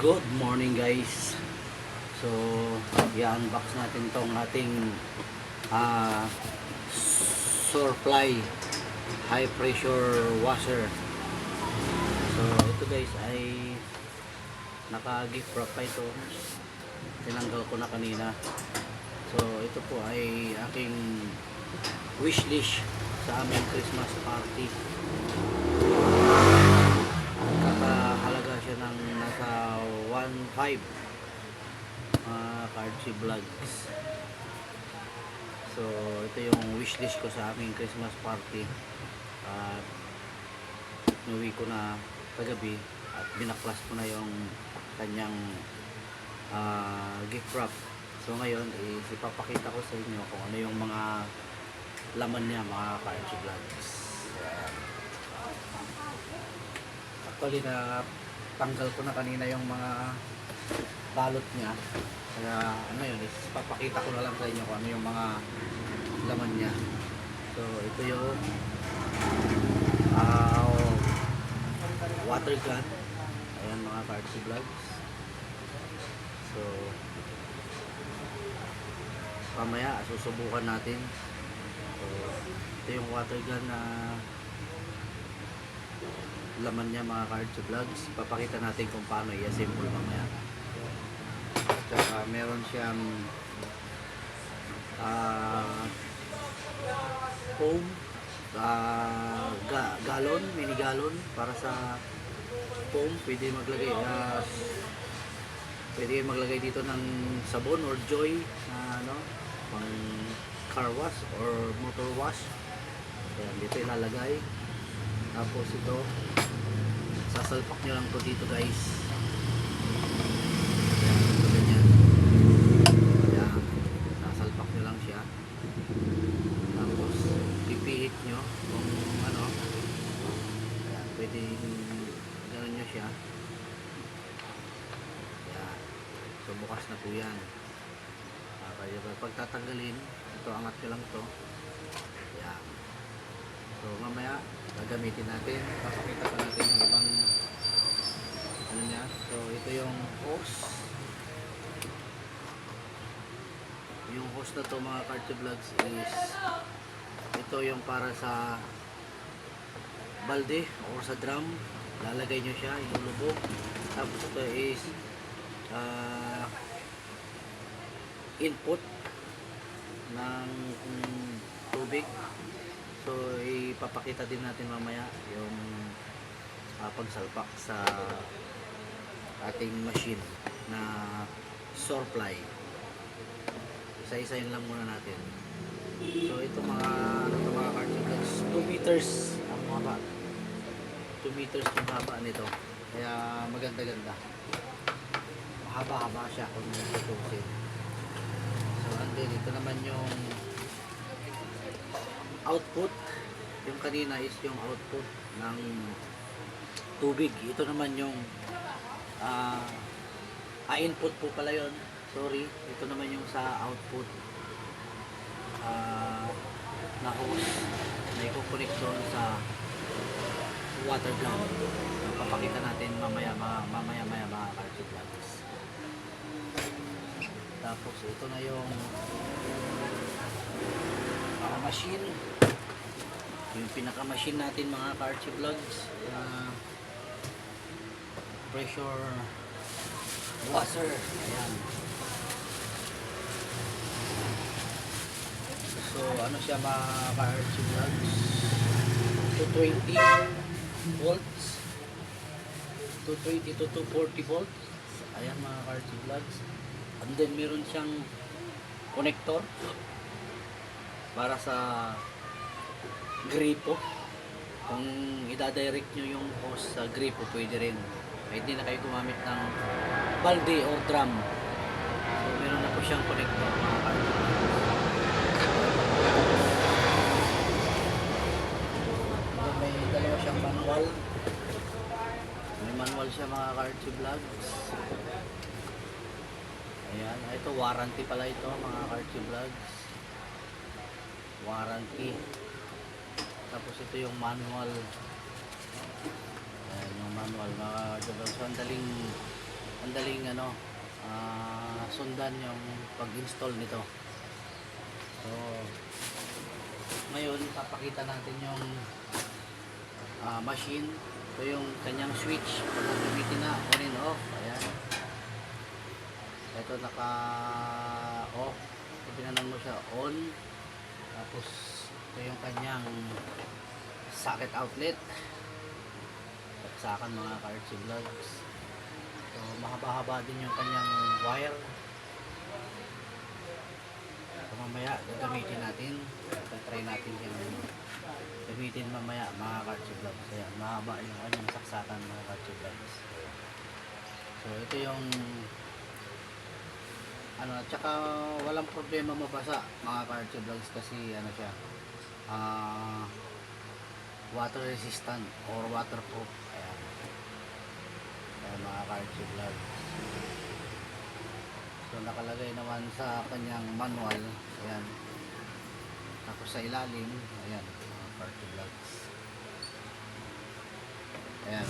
Good morning guys. So, i-unbox natin tong ating uh, Surfly high pressure washer. So, ito guys ay naka-gift wrap pa ito. Tinanggal ko na kanina. So, ito po ay aking wishlist sa aming Christmas party. Nakahalaga siya ng nasa 1.5 Cardsi Vlogs. So ito yung wishlist ko sa aming Christmas party. At nuwi ko na kagabi at binaklas ko na yung kanyang gift wrap. So ngayon ipapakita ko sa inyo kung ano yung mga laman niya, mga Cardsi Vlogs. Actually na tanggal ko na kanina yung mga balot niya, kaya ano yun, papakita ko na lang sa inyo kung ano yung mga laman niya. So ito yung water gun. Ayan mga Cardsi Vlogs. So mamaya susubukan natin. So ito yung water gun na laman niya, mga Cardsi Vlogs. Papakita natin kung paano i-assemble mamaya. Tsaka meron siyang foam, galon, mini galon para sa foam. Pwede maglagay dito ng sabon or joy na pang car wash or motor wash. Ayan, dito ilalagay. Tapos ito, sasalpak nyo lang to dito guys. Ganyan. Ayan, sasalpak nyo lang siya. Tapos pipihit nyo kung ano. Ayan, pwede gano'n nyo siya. Ayan, so bukas na po yan. Kaya pag tatanggalin, ito angat nyo lang to. Ayan. So mamaya gagamitin natin, papakita ko natin yung ibang ano niya. So ito yung hose. Yung hose na to mga Cardsi Vlogs is ito yung para sa balde o sa drum. Lalagay nyo siya, ilulubog. Tapos ito is input ng tubig. So ipapakita din natin mamaya yung pagsalpak sa ating machine na Surfly. Isa-isayin lang muna natin. So ito mga Cardsi Vlogs, 2 meters ang haba. 2 meters ang haba nito. Kaya maganda-ganda. Mahaba-haba siya kung tutusin. So and then ito naman yung output. Yung kanina is yung output ng tubig. Ito naman yung input po pala yun. Sorry. Ito naman yung sa output na hose na ikukunik doon sa water gun. Papakita natin mamaya mga Cardsi Vlogs. Tapos ito na yung machine. Yung pinaka-machine natin mga Cardsi Vlogs, pressure washer. Ayan. So ano siya mga Cardsi Vlogs, 220 volts, 220 to 240 volts. Ayan mga Cardsi Vlogs. And then meron siyang connector para sa gripo. Kung ida-direct nyo yung hose sa gripo, pwede rin. Pwede na kayo gumamit ng balde o drum. So meron na po siyang connector mga Cardsi Vlogs. May dalawa siyang manual. May manual siya mga Cardsi Vlogs. Ayan, ito warranty pala ito mga Cardsi Vlogs. Warranty. Tapos ito yung manual. Ayan yung manual. Sandaling Andaling sundan yung pag-install nito. So ngayon papakita natin yung machine. Ito yung kanyang switch pag gamitin na on and off. Ayan, ito naka off, pinanan mo siya on. Tapos ito yung kanyang socket outlet, saksakan mga ka-RC Vlogs. So mahaba-haba din yung kanyang wire. So mamaya gagamitin natin, try natin yung gamitin mamaya mga ka-RC Vlogs. Ayan, mahaba yung kanyang saksakan mga ka-RC Vlogs. So ito yung at saka walang problema mabasa mga ka-RC Vlogs kasi siya water resistant or waterproof. Ayan, mga ka-RC Vlogs. So nakalagay naman sa kanyang manual. Ayan, tapos sa ilalim, ayan mga ka-RC Vlogs. Ayan,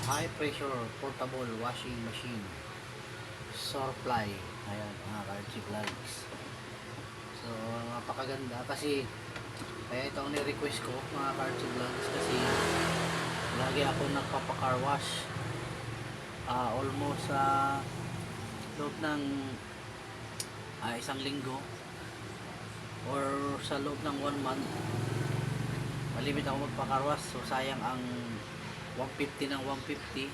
high pressure portable washing machine, Surfly. Ayan mga ka-RC Vlogs. So napakaganda kasi kaya ito ang ni-request ko mga ka-RC Vlogs kasi lagi ako nagpapa-car wash almost sa loob ng isang linggo or sa loob ng 1 month malimit ako magpa-car wash. So sayang ang 150 ng 150,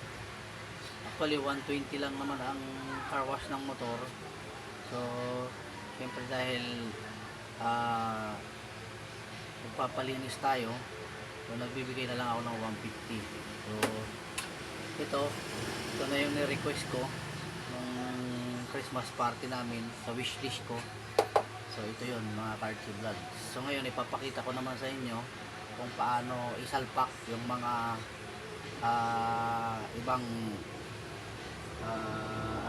actually 120 lang naman ang car wash ng motor. So siyempre dahil magpapalinis tayo, so nagbibigay na lang ako ng 150. So ito na yung ni-request ko nung Christmas party namin sa wishlist ko. So ito yun mga ka-RC Vlogs. So ngayon ipapakita ko naman sa inyo kung paano isalpak yung mga ibang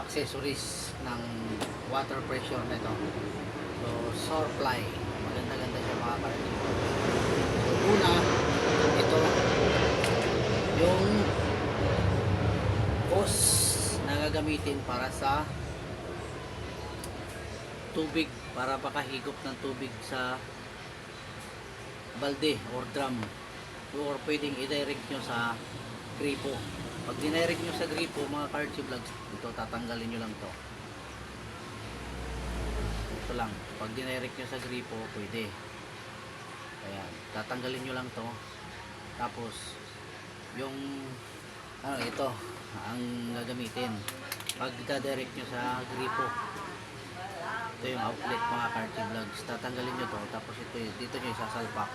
accessories ng water pressure nito. So Surfly, maganda-ganda siya mga ka-RC Vlogs. So una, ito yung hose na gagamitin para sa tubig, para pakahigop ng tubig sa balde or drum, or pwedeng i-direct nyo sa gripo. Pag dinirect nyo sa gripo mga ka-RC Vlogs, ito tatanggalin nyo lang to. Ito lang, pag dinirect nyo sa gripo pwede. Ayan, tatanggalin nyo lang to. Tapos yung ito ang gagamitin pag direct nyo sa gripo. Ito yung outlet mga ka-RC Vlogs, tatanggalin nyo to. Tapos ito, dito nyo isasalpak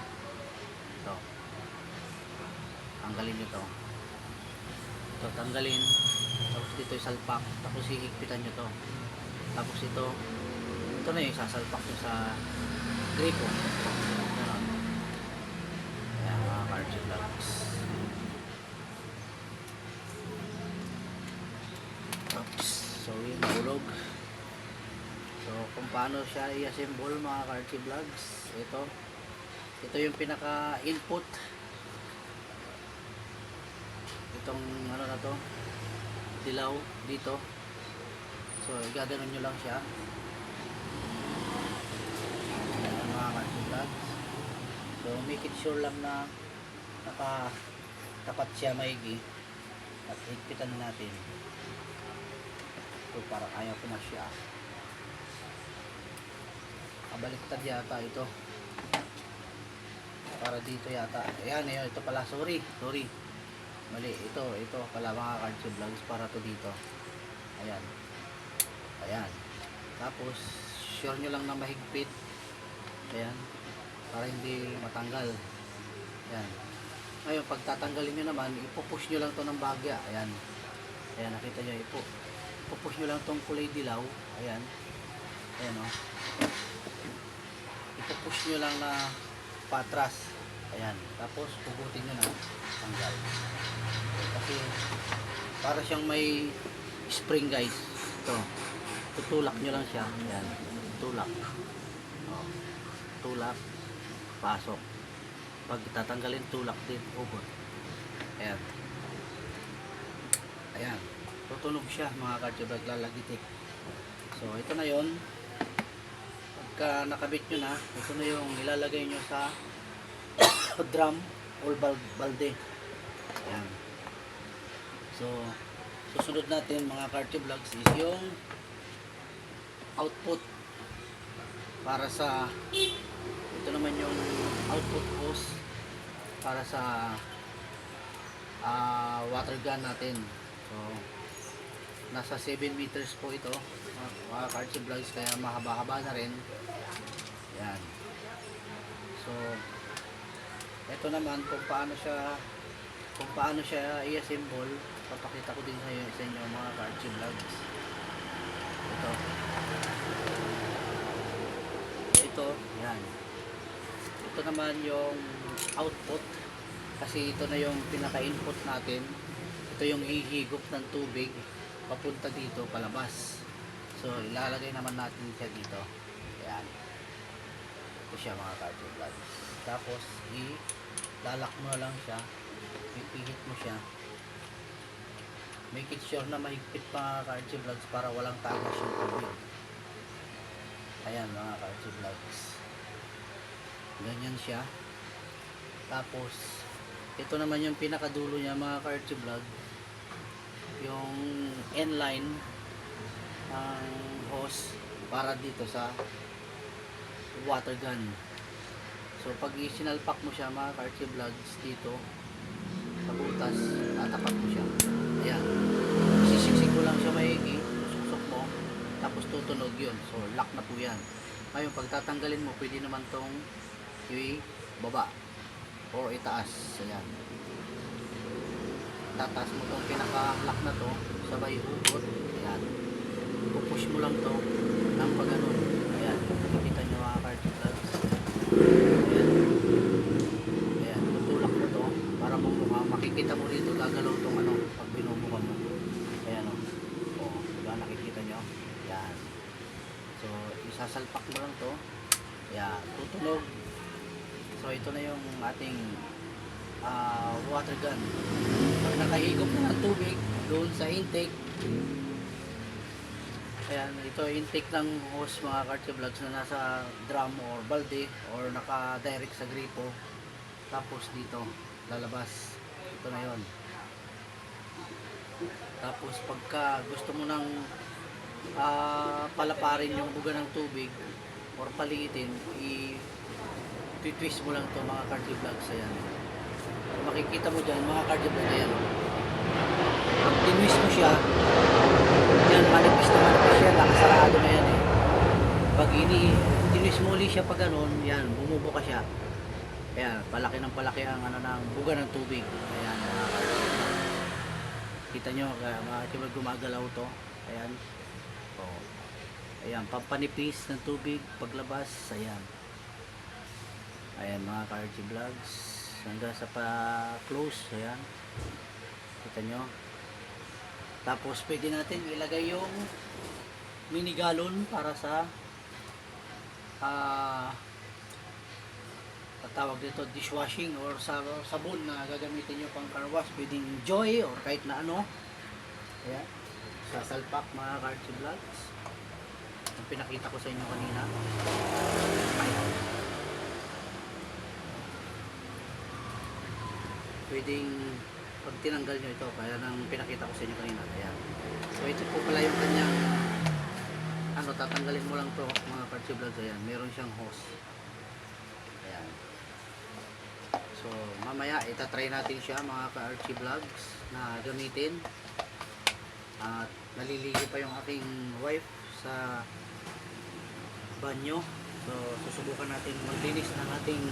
ito, tanggalin nyo to. Ito tanggalin, tapos dito isalpak, tapos hihigpitan nyo to. Tapos ito na yung isasalpak nyo sa gripo. Ganun. Ayan mga ka-RC Vlogs. Oops, sorry, nahulog. So kung paano siya i-assemble mga ka-RC Vlogs, ito yung pinaka input, itong na to, dilaw dito. So igaganon nyo lang siya. Ayan mga ka-RC Vlogs. So make it sure lang na nakatapat siya maigi at higpitan natin. So parang ayaw ko na siya, kabaliktad yata ito, para dito yata. Ayan, ito pala, sorry mali, ito pala mga ka-RC Vlogs, para to dito. Ayan, tapos sure nyo lang na mahigpit. Ayan, para hindi matanggal. Ayan, ngayon pag tatanggalin nyo naman, ipupush nyo lang to ng bagya. Ayan, nakita nyo, ipupush nyo lang tong kulay dilaw. Ayan o, ipupush nyo lang na patras. Ayan, tapos pugutin nyo na tanggal. Kasi para siyang may spring guys. Ito, tutulak nyo lang siya. Ayan, tulak. Tulak, pasok. Pag tatanggalin, tulak din, ubod. Ayan. Ito, tutunog siya mga ka-archie-vlog, lalagitik. So ito na yon. Pagka nakabit nyo na, ito na yung ilalagay nyo sa drum or balde. Ayan. So susunod natin mga ka-archie-vlogs is yung output para sa, ito naman yung output hose para sa water gun natin. So nasa 7 meters po ito mga ka-archie-vlogs, kaya mahaba-haba na rin. Yan. So ito naman kung paano siya i-assemble, papakita ko din sa inyo mga ka-archie-vlogs. Ito, yan. Ito naman yung output, kasi ito na yung pinaka-input natin. Ito yung hihigop ng tubig papunta dito palabas. So ilalagay naman natin siya dito. Yan. Ito siya mga ka-archie-vlogs. Tapos ilalak mo lang siya, pipihit mo siya, make it sure na mahigpit mga ka-archie-vlogs para walang tagas yung tubig. Ayan mga ka-archie-vlogs, ganyan siya. Tapos ito naman yung pinakadulo niya mga ka-archie-vlog, yung end line ng hose para dito sa water gun. So pag isinalpak mo siya mga ka-archie-vlogs dito sa butas, tatapak mo siya. Ayan, sisiksik mo lang siya maigi, suksok mo, tapos tutunog yun. So lock na po yan. Ngayon pag tatanggalin mo, pwede naman tong i-baba or itaas. Ayan, tataas mo tong pinaka-lock na to, sabay hugot. Ayan, pupush mo lang to ng pag-anon. Ayan, nakikita nyo mga ka-archie-vlogs. Ayan, tutulak mo to para bumuka. Makikita mo dito, gagalaw tong ano pag binubuka mo. Ayan o. O, diba nakikita nyo? Ayan. So, isasalpak mo lang to. Ayan, tutunog. So, ito na yung ating water gun. Pag nakahigop na ng tubig doon sa intake, ayan, ito intake ng hose mga ka-archie-vlogs na nasa drum or balde or naka-direct sa gripo. Tapos dito, lalabas. Ito na yon. Tapos pagka gusto mo nang palaparin yung buga ng tubig or paliitin, i-twist mo lang to mga ka-archie-vlogs. Ayan. So, makikita mo dyan mga ka-archie-vlogs, ayan. Pag tinwist mo siya, yan, manipis siya, nakasarado na yan eh. Pag tinwist mo ulit siya pag ganun, yan, bumubuka siya. Ayan, palaki ng palaki ang ano ng buga ng tubig. Ayan, mga ka-archie-vlogs. Kita nyo, mga ka-archie-vlogs, gumagalaw to. Ayan. So, ayan, pampanipis ng tubig paglabas. Ayan. Ayan mga ka-archie-vlogs, hanggang sa pa-close. Ayan, kita nyo. Tapos pwede natin ilagay yung mini galon para sa tawag dito dishwashing or sabon na gagamitin nyo pang car wash. Pwedeng Joy or kahit na ano. Ayan, sasalpak mga ka-archie-vlogs, ang pinakita ko sa inyo kanina. Ayan, pwedeng pag tinanggal nyo ito, kaya nang pinakita ko sa inyo kanina. Ayan. So ito po pala yung kanyang ano, tatanggalin mo lang to mga ka-archie-vlogs. Ayan, meron siyang hose. Ayan. So mamaya itatry natin siya mga ka-archie-vlogs na gamitin. At naliligo pa yung aking wife sa banyo. So susubukan natin maglinis ng ating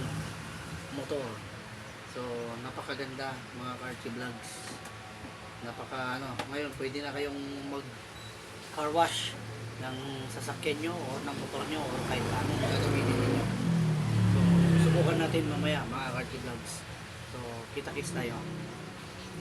motor. So napakaganda mga ka-archie-vlogs, napaka ano, ngayon pwede na kayong mag car wash ng sasakyan nyo o ng motor nyo o kahit anong gagamitin niyo. So susubukan natin mamaya mga ka-archie-vlogs. So kita-kits tayo.